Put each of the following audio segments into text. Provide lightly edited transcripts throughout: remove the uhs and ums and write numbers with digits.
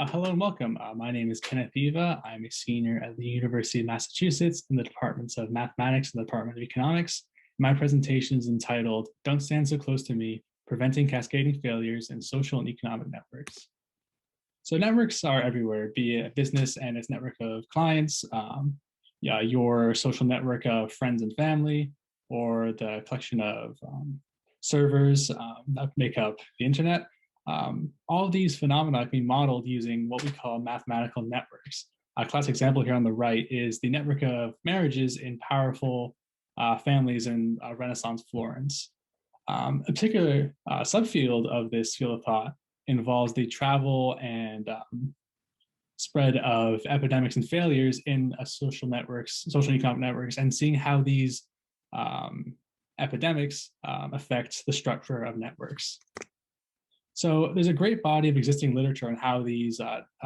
Hello and welcome. My name is Kenneth. I'm a senior at the University of Massachusetts in the departments of mathematics and the Department of Economics. My presentation is entitled Don't Stand So Close to Me, Preventing Cascading Failures in Social and Economic Networks. So networks are everywhere, be it a business and its network of clients, your social network of friends and family, or the collection of servers that make up the internet. All of these phenomena can be modeled using what we call mathematical networks. A classic example here on the right is the network of marriages in powerful families in Renaissance Florence. A particular subfield of this field of thought involves the travel and spread of epidemics and failures in social networks, social and economic networks, and seeing how these epidemics affect the structure of networks. So there's a great body of existing literature on how these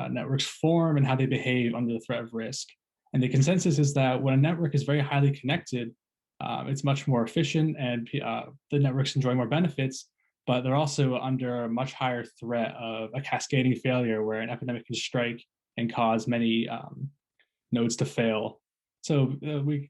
networks form and how they behave under the threat of risk. And the consensus is that when a network is very highly connected, it's much more efficient and the networks enjoy more benefits, but they're also under a much higher threat of a cascading failure where an epidemic can strike and cause many nodes to fail. So we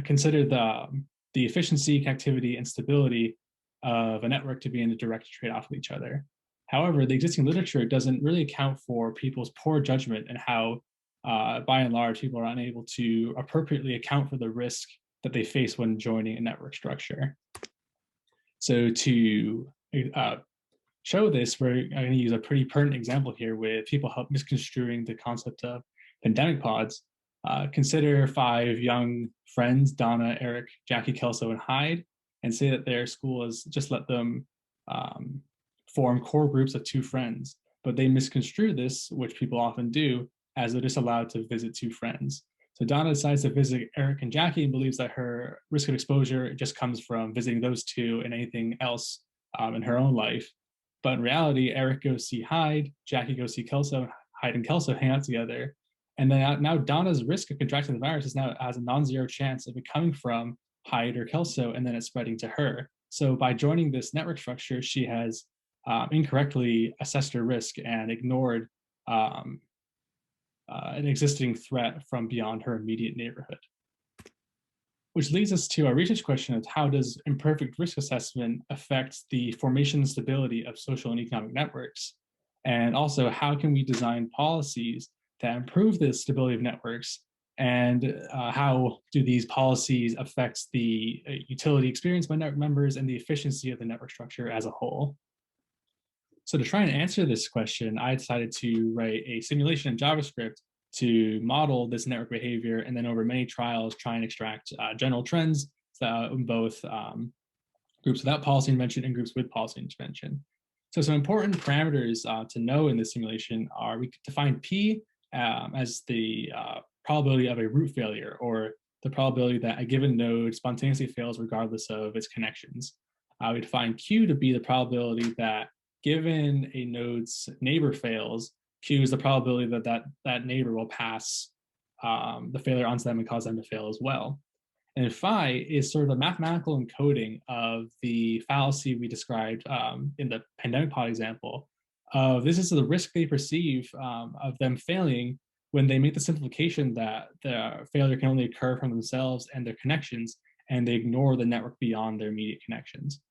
consider the efficiency, connectivity, and stability of a network to be in a direct trade-off with each other. However, the existing literature doesn't really account for people's poor judgment and how, by and large, people are unable to appropriately account for the risk that they face when joining a network structure. So to show this, we're going to use a pretty pertinent example here with people misconstruing the concept of pandemic pods. Consider 5 young friends, Donna, Eric, Jackie, Kelso, and Hyde, and say that their school has just let them form core groups of 2 friends, but they misconstrue this, which people often do, as they're just allowed to visit 2 friends. So Donna decides to visit Eric and Jackie and believes that her risk of exposure just comes from visiting those 2 and anything else in her own life. But in reality, Eric goes see Hyde, Jackie goes see Kelso, Hyde and Kelso hang out together. And then now Donna's risk of contracting the virus is now has a non-zero chance of it coming from Hyde or Kelso, and then it's spreading to her. So by joining this network structure, she has incorrectly assessed her risk and ignored an existing threat from beyond her immediate neighborhood. Which leads us to our research question of how does imperfect risk assessment affect the formation and stability of social and economic networks? And also, how can we design policies that improve the stability of networks? And how do these policies affect the utility experienced by network members and the efficiency of the network structure as a whole? So to try and answer this question, I decided to write a simulation in JavaScript to model this network behavior, and then over many trials, try and extract general trends in both groups without policy intervention and groups with policy intervention. So some important parameters to know in this simulation are we define P as the probability of a root failure, or the probability that a given node spontaneously fails regardless of its connections. We define Q to be the probability that given a node's neighbor fails, Q is the probability that that neighbor will pass the failure onto them and cause them to fail as well. And phi is sort of a mathematical encoding of the fallacy we described in the pandemic pod example. This is the risk they perceive of them failing when they make the simplification that the failure can only occur from themselves and their connections, and they ignore the network beyond their immediate connections.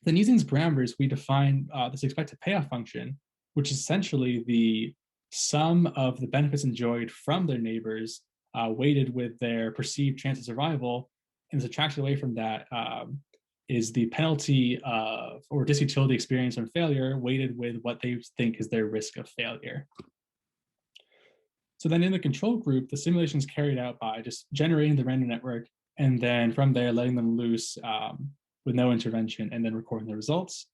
Then using these parameters, we define this expected payoff function, which is essentially the sum of the benefits enjoyed from their neighbors weighted with their perceived chance of survival, and subtracted away from that is the penalty of or disutility experience on failure weighted with what they think is their risk of failure. So then in the control group, the simulation is carried out by just generating the random network, and then from there letting them loose with no intervention, and then recording the results.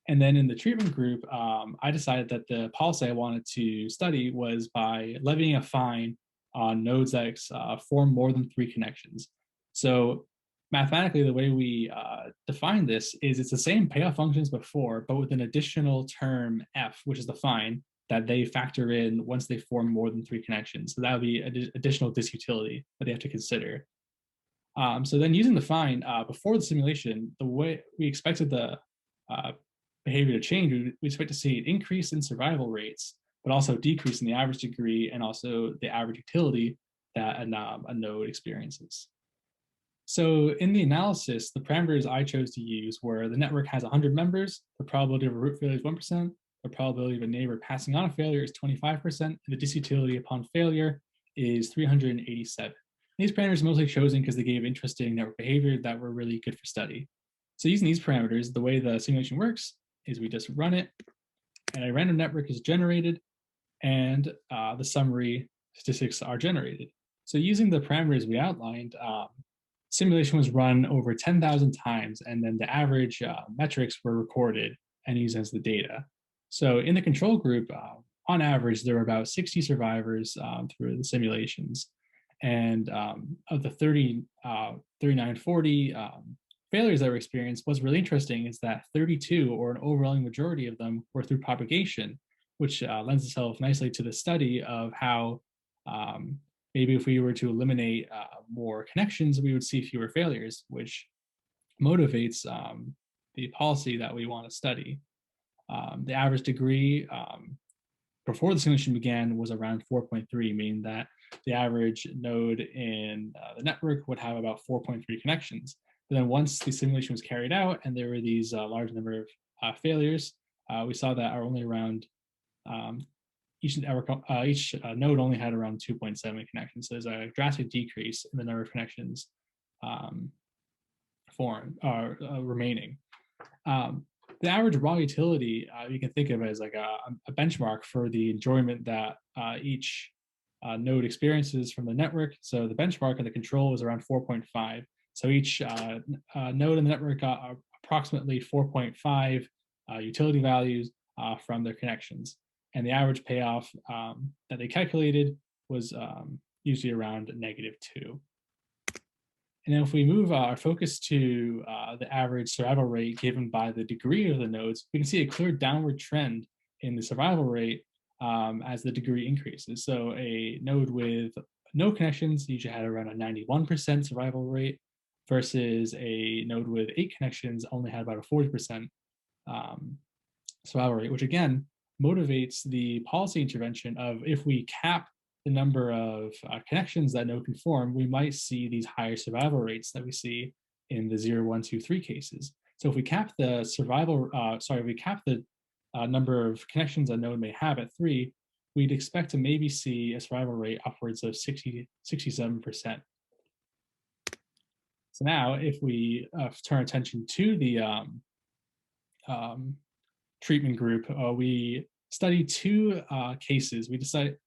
And then in the treatment group, I decided that the policy I wanted to study was by levying a fine on nodes that form more than 3 connections. So mathematically, the way we define this is it's the same payoff functions before, but with an additional term F, which is the fine that they factor in once they form more than 3 connections. So that would be additional disutility that they have to consider. So then using the fine before the simulation, the way we expected the behavior to change, we expect to see an increase in survival rates but also decrease in the average degree and also the average utility that a node experiences. So in the analysis, the parameters I chose to use were the network has 100 members, the probability of a root failure is 1%, the probability of a neighbor passing on a failure is 25%, and the disutility upon failure is 387. These parameters are mostly chosen because they gave interesting network behavior that were really good for study. So using these parameters, the way the simulation works is we just run it, and a random network is generated, and the summary statistics are generated. So using the parameters we outlined, simulation was run over 10,000 times, and then the average metrics were recorded and used as the data. So in the control group, on average, there were about 60 survivors through the simulations. And of the 39, 40 failures that were experienced, what's really interesting is that 32, or an overwhelming majority of them, were through propagation, which lends itself nicely to the study of how maybe if we were to eliminate more connections, we would see fewer failures, which motivates the policy that we want to study. The average degree before the simulation began was around 4.3, meaning that the average node in the network would have about 4.3 connections. But then once the simulation was carried out and there were these large number of failures, we saw that only around each node only had around 2.7 connections. So there's a drastic decrease in the number of connections remaining. The average raw utility you can think of as like a benchmark for the enjoyment that each node experiences from the network. So the benchmark of the control is around 4.5. So each node in the network got approximately 4.5 utility values from their connections. And the average payoff that they calculated was usually around -2. And then if we move our focus to the average survival rate given by the degree of the nodes, we can see a clear downward trend in the survival rate as the degree increases. So a node with no connections usually had around a 91% survival rate versus a node with 8 connections only had about a 40% survival rate, which again motivates the policy intervention of if we cap the number of connections that node can form, we might see these higher survival rates that we see in the 0, 1, 2, 3 cases. So if we cap the number of connections a node may have at 3, we'd expect to maybe see a survival rate upwards of 67%. So now if we turn attention to the treatment group, we studied 2 cases. We decided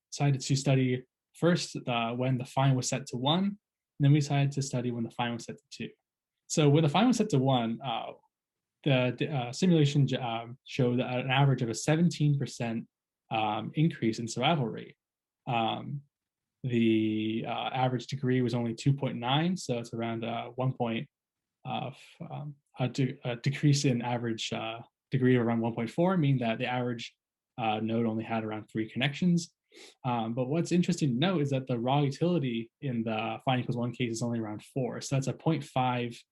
to study first when the fine was set to 1, and then we decided to study when the fine was set to 2. So when the fine was set to 1, the simulation showed an average of a 17% increase in survival rate. The average degree was only 2.9, so it's around a decrease in average degree of around 1.4, meaning that the average node only had around 3 connections. But what's interesting to note is that the raw utility in the fine equals 1 case is only around 4. So that's a 0.5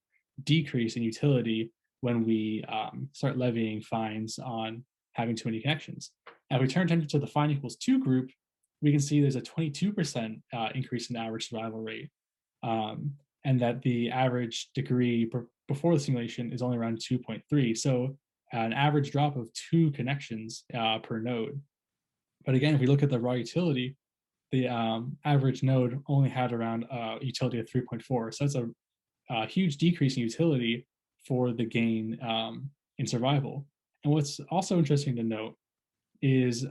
decrease in utility when we start levying fines on having too many connections. Now, if we turn attention to the fine equals 2 group, we can see there's a 22% increase in the average survival rate, and that the average degree before the simulation is only around 2.3. So an average drop of 2 connections per node. But again, if we look at the raw utility, the average node only had around a utility of 3.4. So that's a huge decrease in utility for the gain in survival. And what's also interesting to note is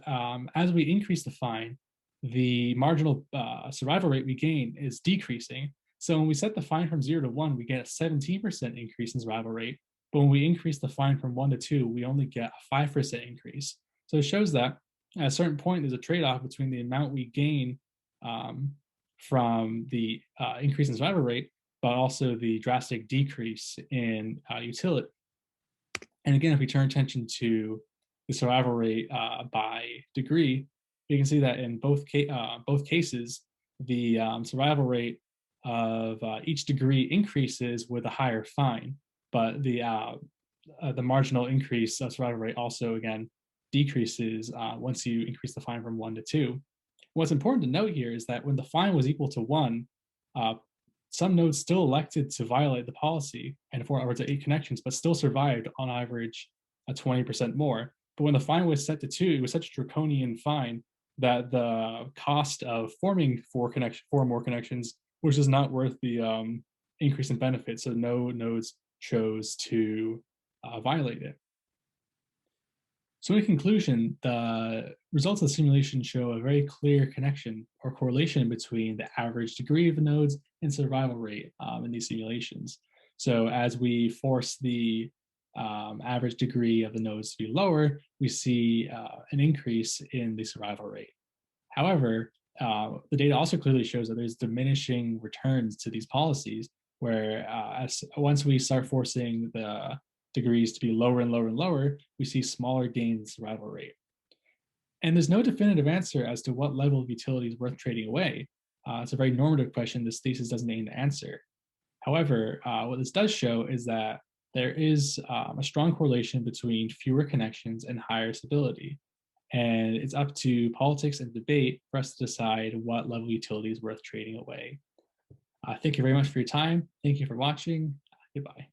as we increase the fine, the marginal survival rate we gain is decreasing. So when we set the fine from 0 to 1, we get a 17% increase in survival rate. But when we increase the fine from 1 to 2, we only get a 5% increase. So it shows that at a certain point, there's a trade-off between the amount we gain from the increase in survival rate, but also the drastic decrease in utility. And again, if we turn attention to the survival rate by degree, you can see that in both cases, the survival rate of each degree increases with a higher fine, but the marginal increase of survival rate also, again, decreases once you increase the fine from 1 to 2. What's important to note here is that when the fine was equal to 1, uh, some nodes still elected to violate the policy and for upwards of 8 connections, but still survived on average 20% more. But when the fine was set to 2, it was such a draconian fine that the cost of forming four more connections was just not worth the increase in benefit. So no nodes chose to violate it. So in conclusion, the results of the simulation show a very clear connection or correlation between the average degree of the nodes and survival rate in these simulations. So as we force the average degree of the nodes to be lower, we see an increase in the survival rate. However, the data also clearly shows that there's diminishing returns to these policies, where once we start forcing the degrees to be lower and lower and lower, we see smaller gains in survival rate. And there's no definitive answer as to what level of utility is worth trading away. It's a very normative question this thesis doesn't aim to answer. However, what this does show is that there is a strong correlation between fewer connections and higher stability. And it's up to politics and debate for us to decide what level of utility is worth trading away. Thank you very much for your time. Thank you for watching. Goodbye.